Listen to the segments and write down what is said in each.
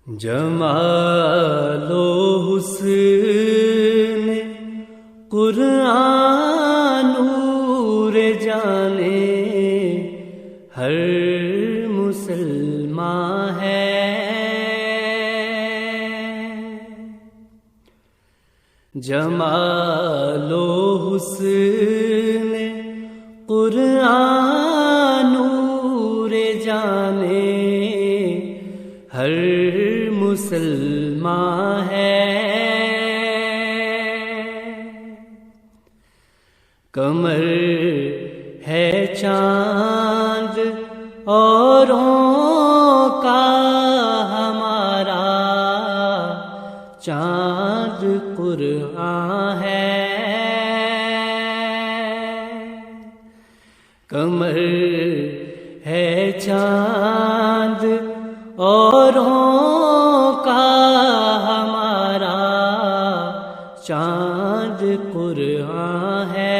جمال و حسن قرآن نور جانے ہر مسلمان ہے۔ جمال و حسن قرآن نور جانے ہر مسلمان ہے۔ کمر ہے چاند اوروں کا ہمارا، چاند قرآن ہے۔ کمر ہے چاند اوروں کا ہمارا، چاند قرآن ہے۔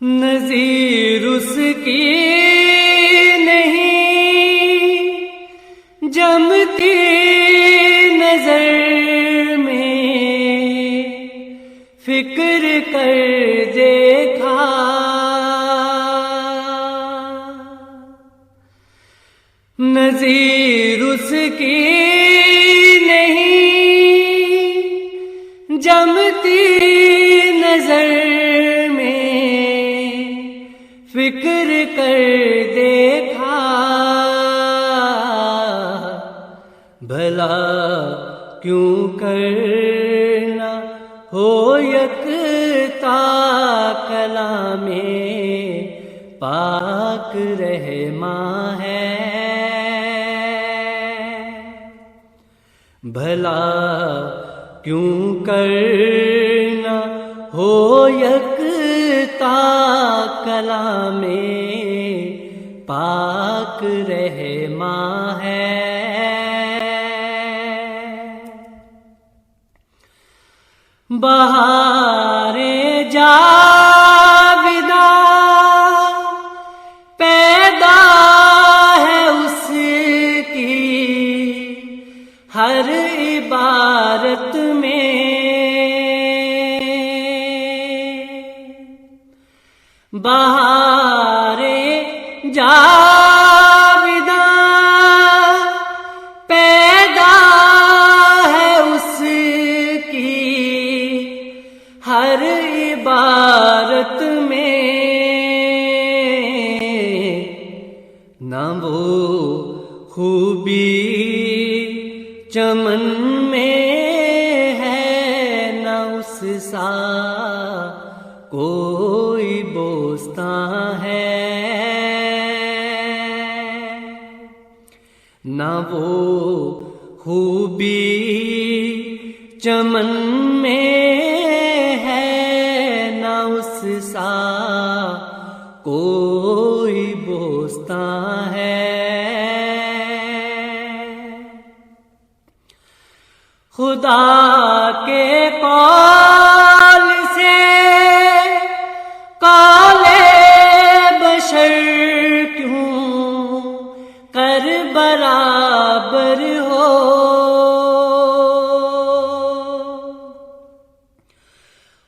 نظیر اس کی نہیں جمتی نظر میں، فکر کر دیکھا نظیر اس کی نہیں جمتی نظر میں، فکر کر دیکھا بھلا کیوں کرنا ہو یکتا کلام پاک رحماں ہے۔ بھلا کیوں کرنا ہو یکتا کلام پاک رحماں ہے۔ بہار جاویداں پیدا ہے اس کی ہر عبارت میں، بہار جاویداں پیدا ہے اس کی ہر عبارت میں، نہ وہ خوبی چمن میں ہے، نہ اس سا کوئی بوستان ہے، نہ وہ خوبی چمن میں ہے، نہ اس سا کوئی بوستان ہے۔ خدا کے قول سے قول بشر کیوں کر برابر ہو،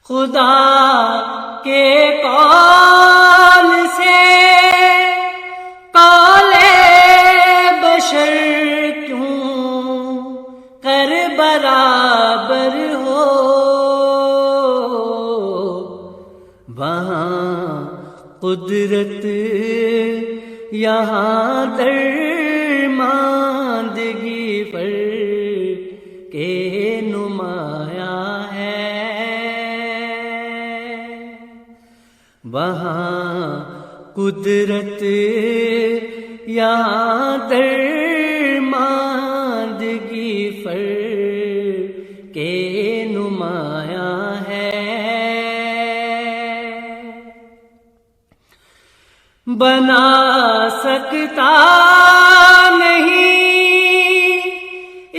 خدا کے قول سے قول بشر کیوں کر برابر ہو، وہاں قدرت یہاں درماندگی پر کے نمایاں ہے، وہاں قدرت یہاں درماندگی پر کے نمایاں ہے۔ بنا سکتا نہیں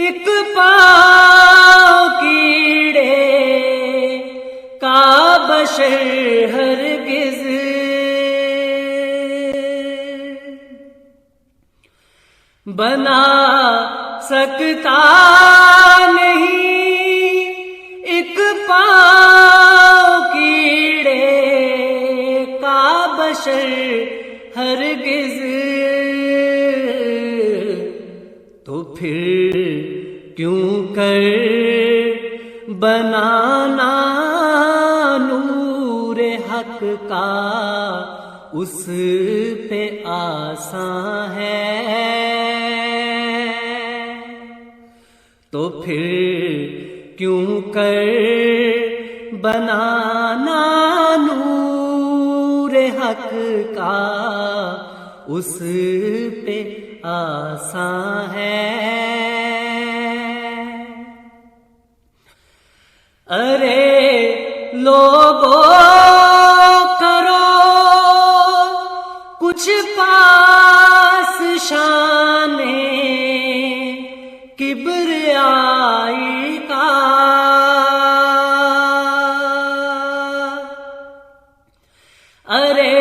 ایک پاؤں کیڑے کا بشر ہرگز، بنا سکتا نہیں ایک پاؤں کیڑے کا بشر ہرگز، تو پھر کیوں کر بنانا نور حق کا اس پہ آساں ہے، تو پھر کیوں کر بنانا نور حق کا اس پہ آساں ہے۔ ارے لوگوں کرو کچھ پاس شان کبریائی کا، ارے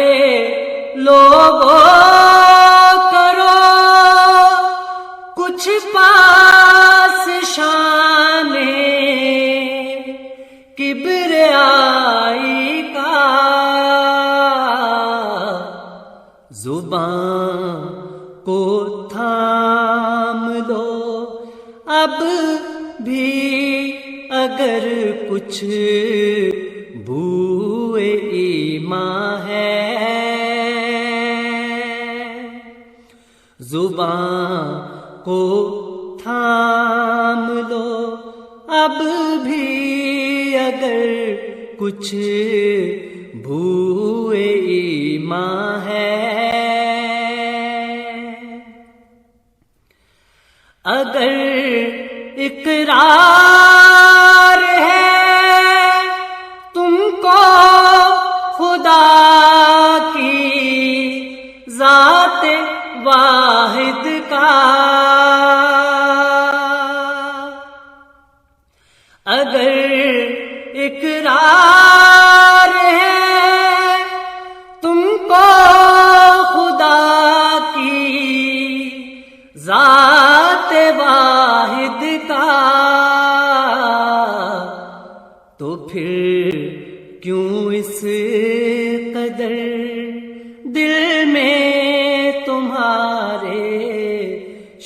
لوگوں کرو کچھ پاس شان کبریائی کا، زبان کو تھام لو اب بھی اگر کچھ بوئے ایمان ہے، زبان کو تھام لو اب بھی اگر کچھ بوئے ایمان ہے، اگر اقرار ہے تم کو خدا کی ذات واحد کا، اگر اقرار ہے تم کو خدا کی ذات واحد کا، تو پھر کیوں اس قدر دل میں تمہارے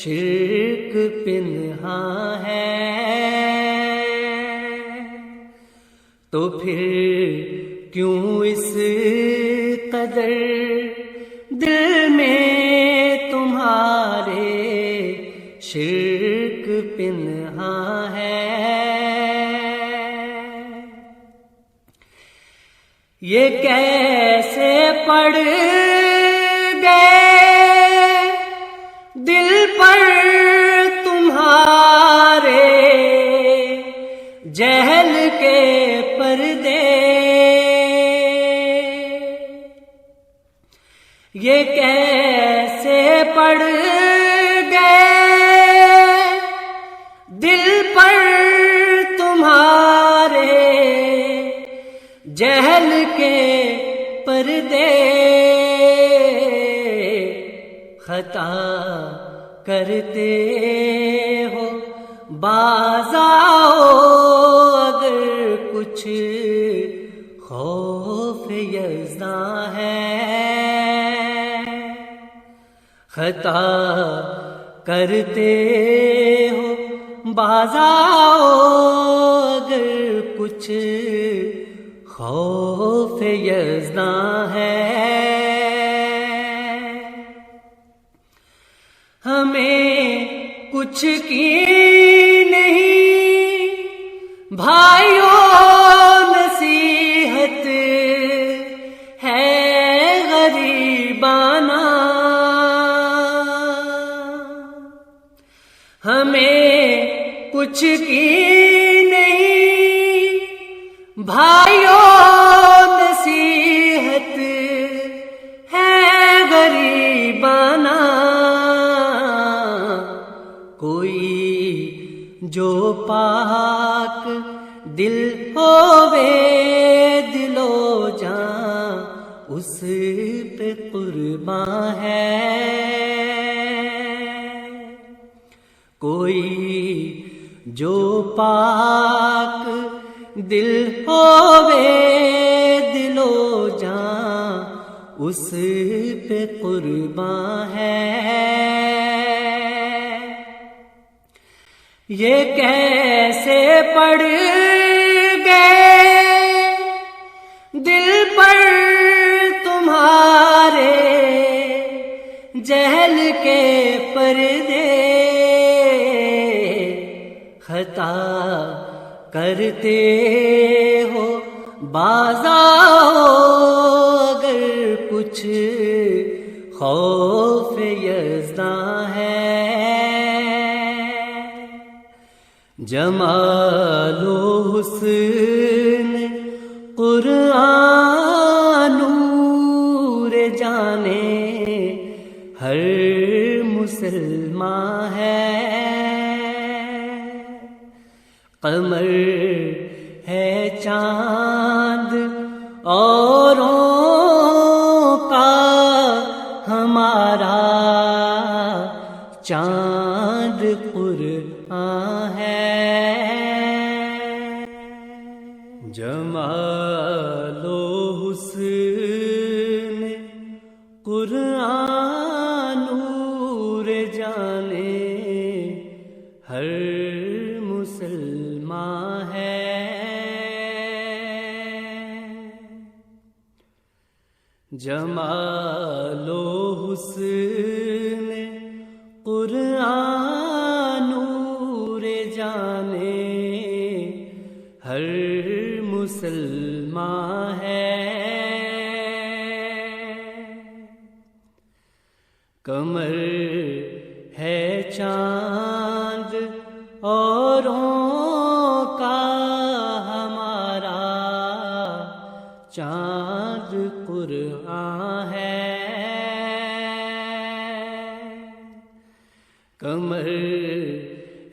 شرک پنہاں ہے، تو پھر کیوں اس قدر دل میں تمہارے شرک پنہاں ہے۔ یہ کیسے پڑ گئے دل پر تمہارے جہل کے پردے، یہ کیسے پڑ گئے دل پر تمہارے جہل کے پردے، خطا کرتے ہو باز آؤ اگر کچھ خوف یزداں ہے، خطا کرتے ہو باز آؤ اگر کچھ خوف یزداں ہے، ہمیں کچھ کی نہیں بھائیوں نصیحت ہے غریبانہ، ہمیں کچھ کی نہیں بھائیوں نصیحت ہے غریبانہ، کوئی جو پاک دل ہووے دل و جاں اس پہ قرباں ہے، جو پاک دل ہووے دل و جاں اس پہ قرباں ہے۔ یہ کیسے پڑ گئے دل پر تمہارے جہل کے پردے، خطا کرتے ہو باز آؤ اگر کچھ خوف یزداں ہے۔ جمال و حسن قرآن نور جانے ہر مسلمان ہے۔ قمر ہے چاند اوروں کا ہمارا چاند قرآن ہے۔ جمال و حسن قرآن نور جانے ہر مسلمان ہے۔ جمال و حسن قرآن نور جانے ہر مسلمان ہے۔ قمر ہے چاند اوروں کا ہمارا چاند قرآن ہے۔ قمر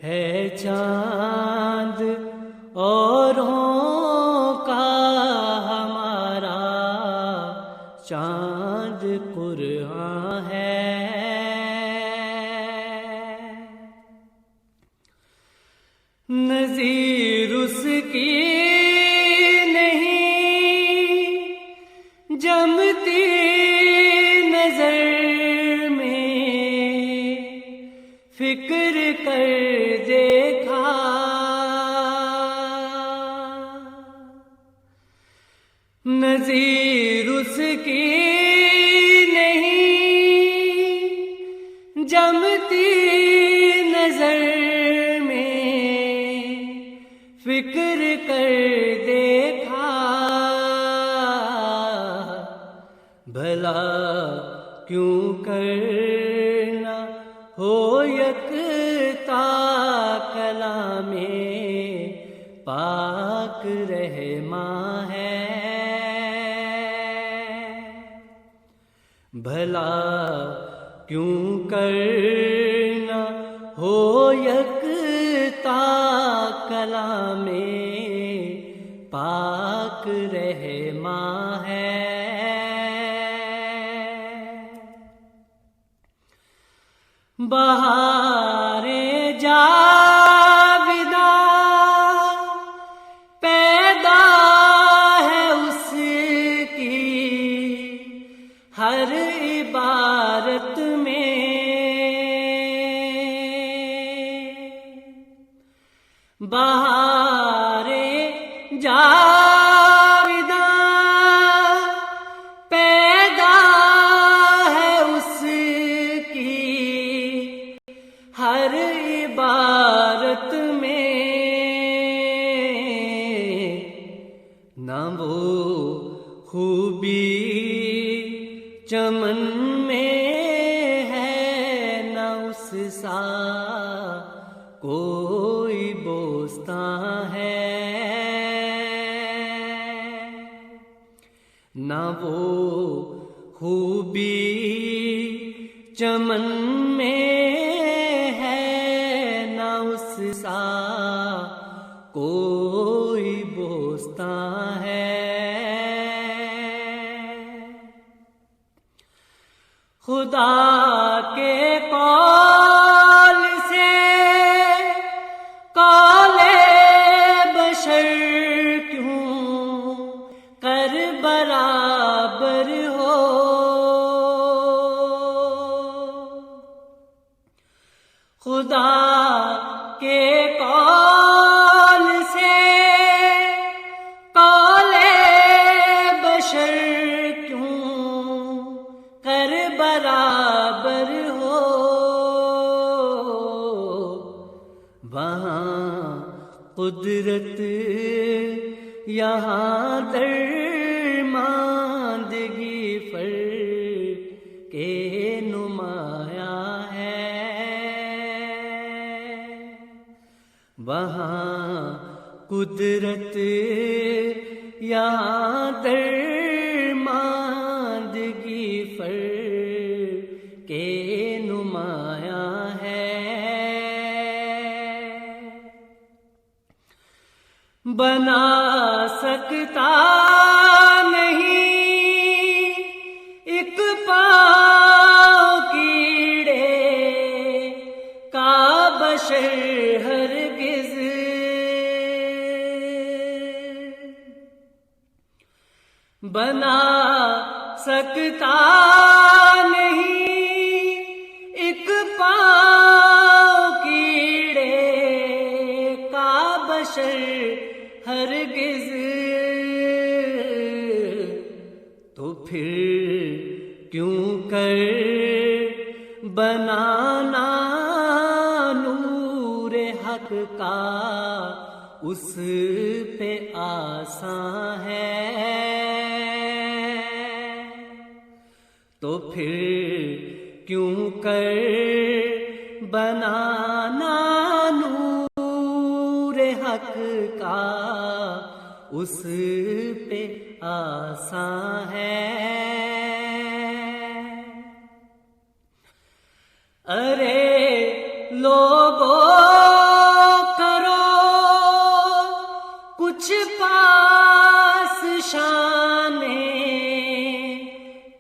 ہے چاند اوروں کا ہمارا چاند قرآن ہے۔ نظیر اس کی نہیں جمتی نظر میں، فکر کر دیکھا نظیر اس کی نہیں جمتی نظر میں، فکر کر دیکھا بھلا کیوں کرنا ہو یکتا کلام پاک رحماں ہے۔ بھلا کیوں کرنا ہو یکتا کلام پاک رحماں ہے۔ بہار جاویداں پیدا ہے اس کی ہر عبارت میں، بہار جاویداں پیدا ہے اس کی ہر عبارت میں، نہ وہ خوبی چمن میں ہے نہ اس سا کوئی بوستان ہے، نہ وہ خوبی چمن میں ہے نہ اس سا کوئی بوستان ہے۔ خدا کے قول سے برابر ہو. خدا کے قول سے قول بشر کیوں کر برابر ہو. وہاں قدرت یہاں درماندگی فرق کے نمایاں ہے. وہاں قدرت یہاں درماندگی فرق کے نمایاں ہے. بنا سکتا نہیں ایک پاؤں کیڑے کا بشر ہرگز. بنا سکتا نہیں ایک پاؤں کیڑے کا بشر ہرگز. تو پھر کیوں کر بنانا نور حق کا اس پہ آساں ہے. تو پھر کیوں کر بنانا نور حق کا اس پہ آساں ہے. ارے لوگوں کرو کچھ پاس شان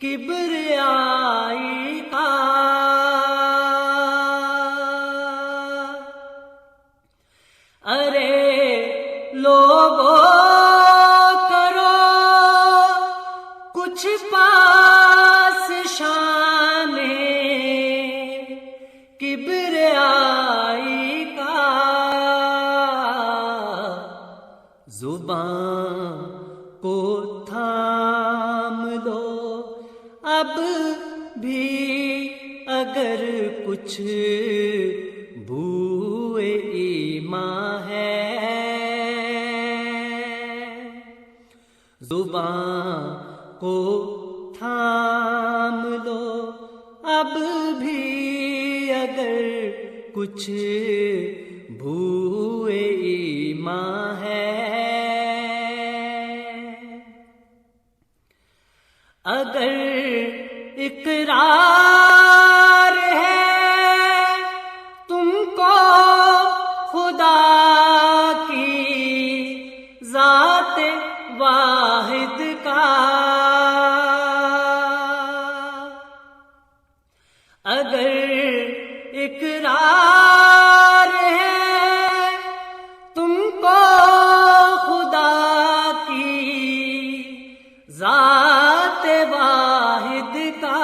کبریائی کا. ارے لوگوں کرو کچھ پاس شان کبریائی کا. زبان کو تھام لو اب بھی اگر کچھ بوئے ایمان ہے. زبان کو تھام لو اب بھی اگر کچھ بوئے ایمان ہے. اگر اقرار ہے تم کو خدا کی ذات واحد کا. اگر اقرار ہے تم کو خدا کی ذات واحد کا.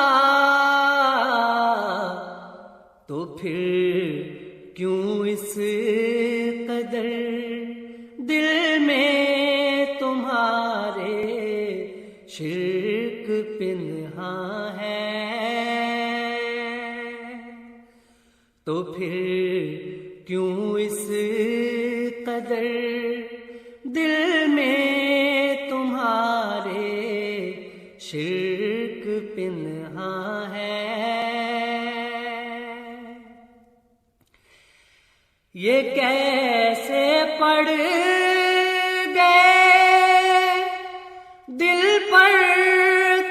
تو پھر کیوں اس قدر دل میں تمہارے شرک پنہاں ہے. تو پھر کیوں اس قدر دل میں تمہارے شرک پنہاں ہے. یہ کیسے پڑ گئے دل پر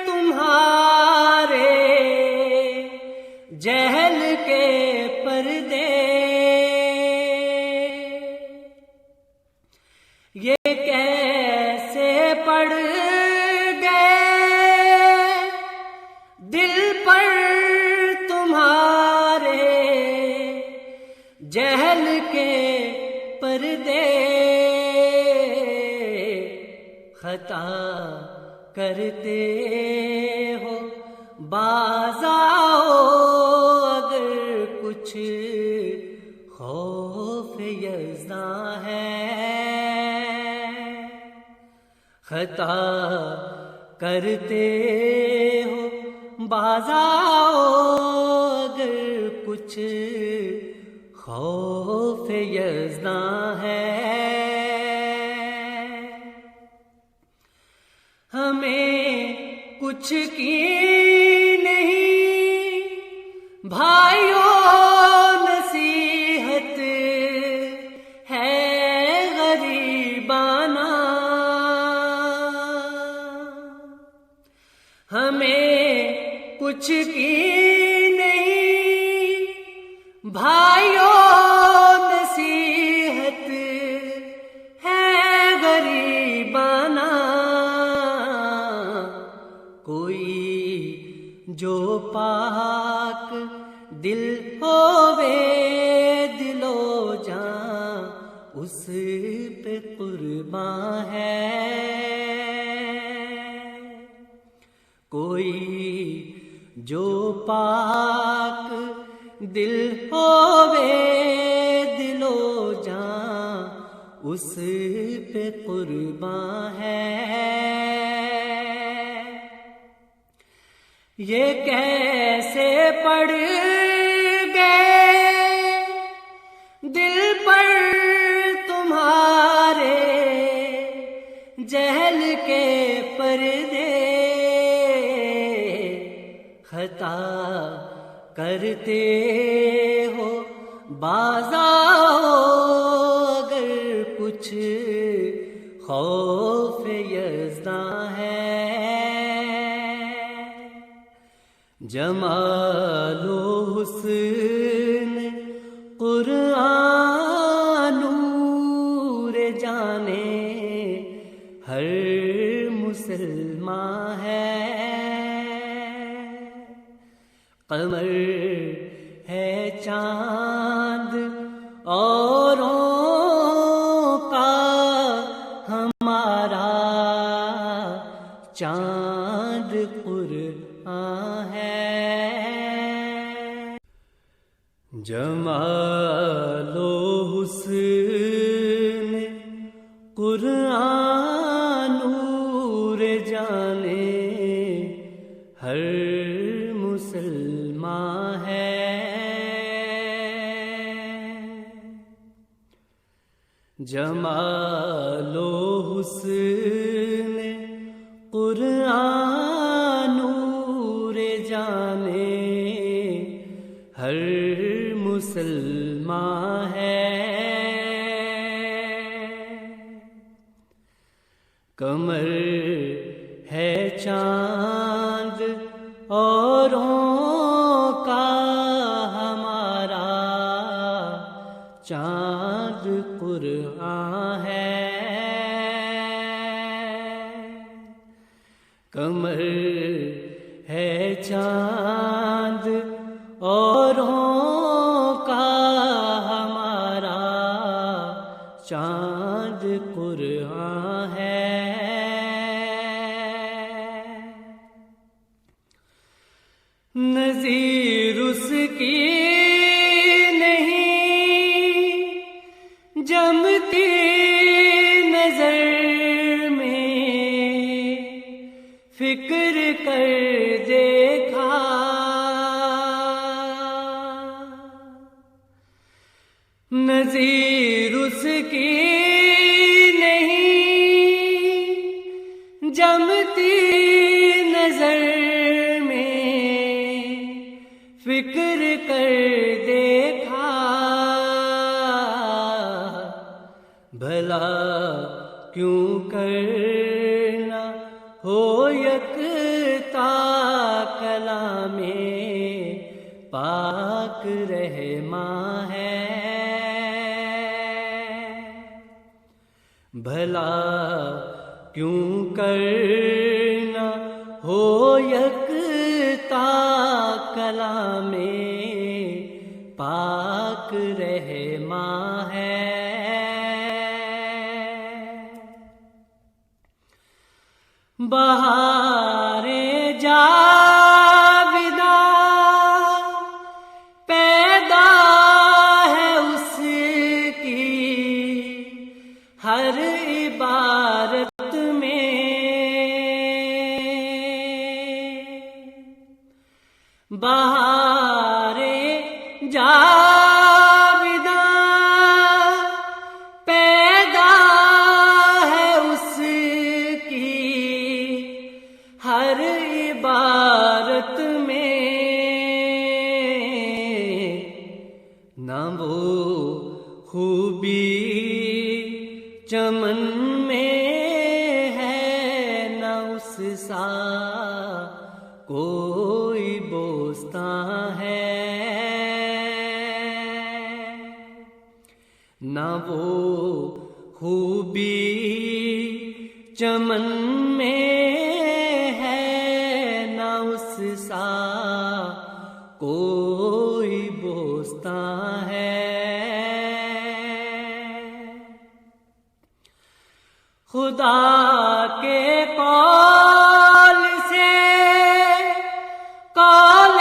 تمہارے جہل کے پردے. یہ کیسے پڑ گئے دل پر تمہارے جہل کے پردے. خطا کرتے ہو باز آؤ، اگر کچھ خوف یزداں ہے، خطا کرتے ہو باز آؤ، اگر کچھ خوف یزداں ہے، ہمیں کچھ کی نہیں بھائیوں نصیحت ہے غریبانہ، ہمیں کچھ کی نہیں بھائیوں نصیحت ہے غریبانہ، کوئی جو پاک دل ہووے دل و جاں اس پہ قرباں ہے، کوئی جو پاک دل ہووے دل و جاں اس پہ قرباں ہے، یہ کیسے پڑ گئے دل پر تمہارے جہل کے پردے، خطا کرتے ہو باز آؤ، اگر کچھ خوف یزداں ہے، جمال و حسن قرآن نور جانے ہر مسلمان ہے، قمر ہے چاند اوروں کا ہمارا چاند قرآن ہے، جمال و حسن قرآن نور جانے ہر مسلمان ہے، جمال و حسن قرآن نور جانے ہر مسلمان ہے، قمر ہے چاند اوروں کا ہمارا چاند قرآن ہے، قمر ہے چاند اوروں کا ہمارا چاند قرآن ہے، نظیر اس کی نہیں جمتی نظر میں، فکر کر دیکھا نظیر اس کی نہیں جمتی نظر میں، فکر کر دیکھا بھلا کیوں کرنا ہو یکتا کلام پاک رحماں ہے، بھلا کیوں کرنا ہو یکتا کلام پاک رحماں ہے، بہار جاویداں پیدا ہے اس کی ہر عبارت میں، بہار جاویداں پیدا ہے اس کی ہر عبارت میں، نہ وہ خوبی چمن میں ہے، نہ اس سا کوئی بوستان ہے، نہ وہ خوبی چمن میں ہے، نہ اس سا کوئی بوستان ہے۔ خدا کے قول سے قول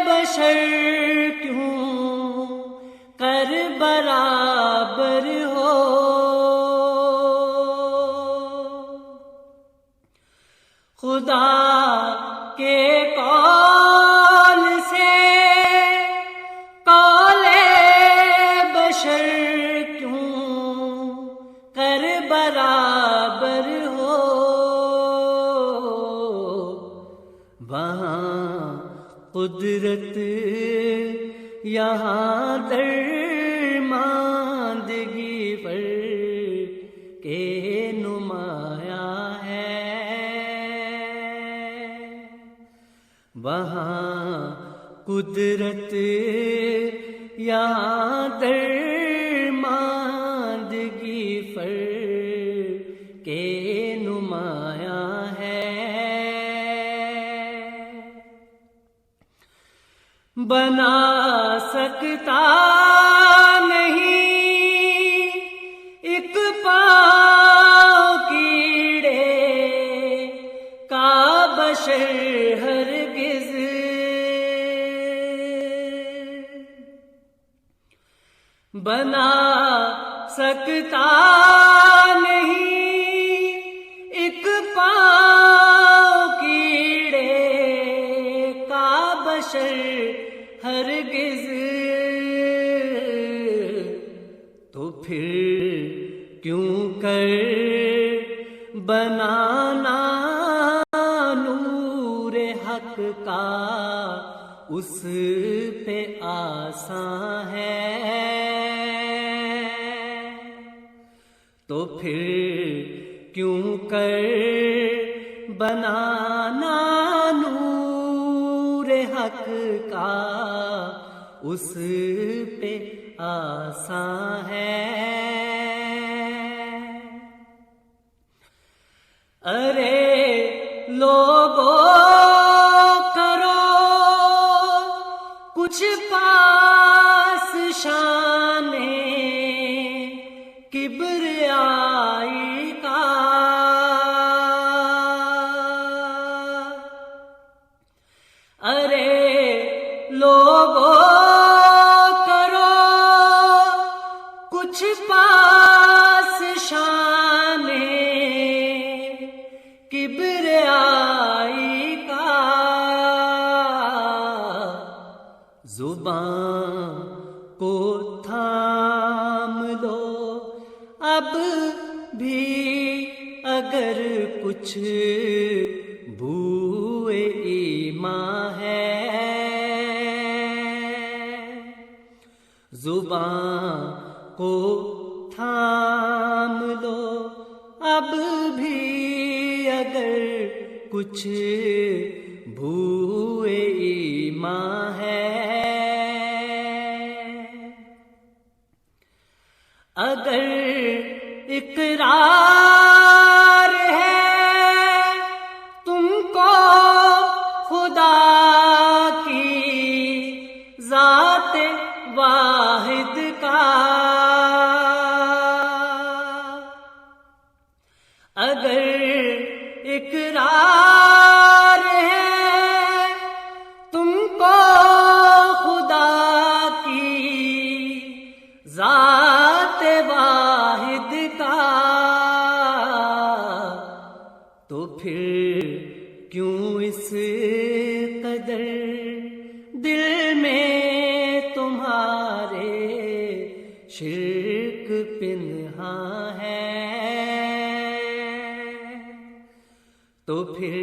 بشر کیوں کر برابر ہو، خدا کے قول سے قول بشر کیوں کر برابر ہو، وہاں قدرت یہاں درماندگی پر کے نمایاں ہے، وہاں قدرت یہاں درماندگی پر کے نمایاں ہے۔ بنا سکتا نہیں ایک پاؤں کیڑے کا بشر ہرگز، بنا سکتا نہیں ایک پاؤں کیڑے کا بشر ہرگز، تو پھر کیوں کر بنانا نور حق کا اس پہ آسان ہے، تو پھر کیوں کر بنانا نور حق کا اس پہ آسان ہے۔ ارے لوگوں کرو کچھ پاس شان کبریائی کا، ارے لوگوں کرو کچھ پاس شان کبریائی کا، زبان کو تھام لو اب بھی اگر کچھ بوئے ایمان ہے، زبان کو تھام لو اب بھی اگر کچھ بوئے ایمان ہے، اگر اقرار ہے تم کو خدا کی ذات واحد کا، اگر کیوں اس قدر دل میں تمہارے شرک پنہاں ہے، تو پھر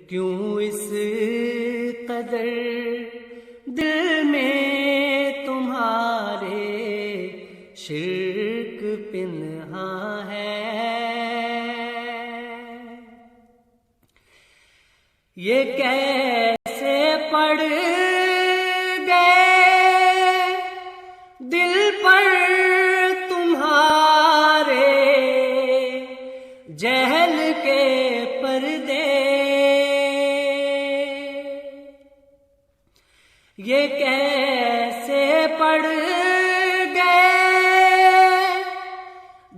کیوں اس قدر دل میں تمہارے شرک پنہاں ہے؟ یہ کیسے پڑ گئے دل پر تمہارے جہل کے پردے، یہ کیسے پڑ گئے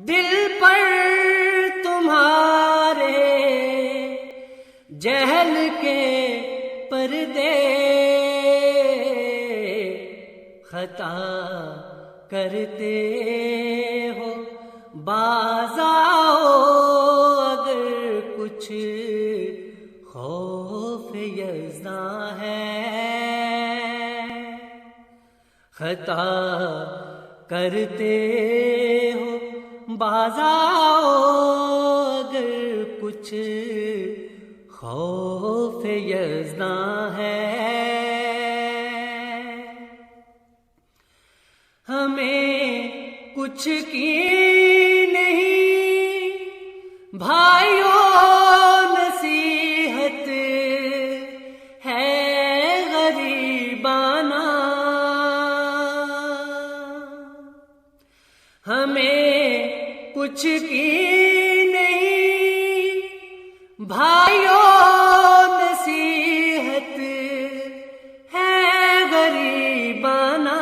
دل پر تمہارے جہل کے پردے، خطا کرتے ہو باز آؤ اگر کچھ خوف یزداں ہے، خطا کرتے ہو باز آؤ اگر کچھ خوف یزداں ہے، ہمیں کچھ کی نہیں بھائیوں نصیحت ہے غریبانہ، ہمیں کچھ کی نہیں بھائیوں نصیحت ہے غریبانہ،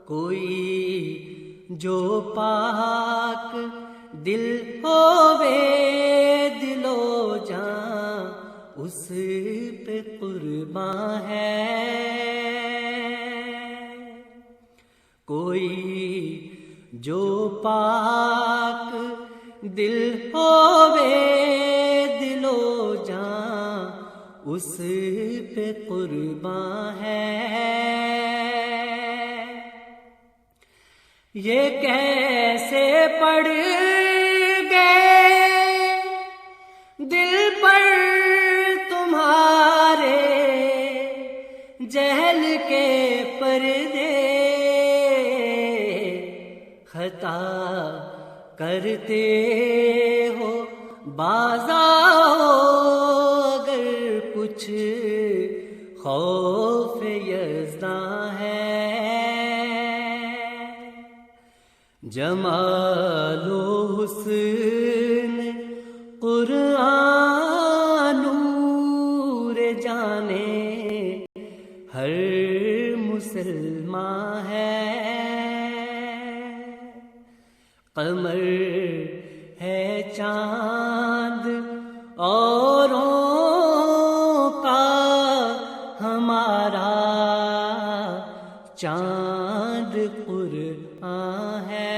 کوئی جو پاک دل ہووے دل و جاں اس پہ قرباں ہے، کوئی جو پاک دل ہووے دل و جاں اس پہ قرباں ہے، یہ کیسے پڑ گئے دل پر تمہارے جہل کے پردے، خطا کرتے ہو باز آؤ اگر کچھ خوف یزداں ہے، جمال و حسن قرآن نور جانے ہر مسلمان ہے، قمر ہے چاند اوروں کا ہمارا چاند قرآن ہے،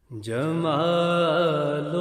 جمال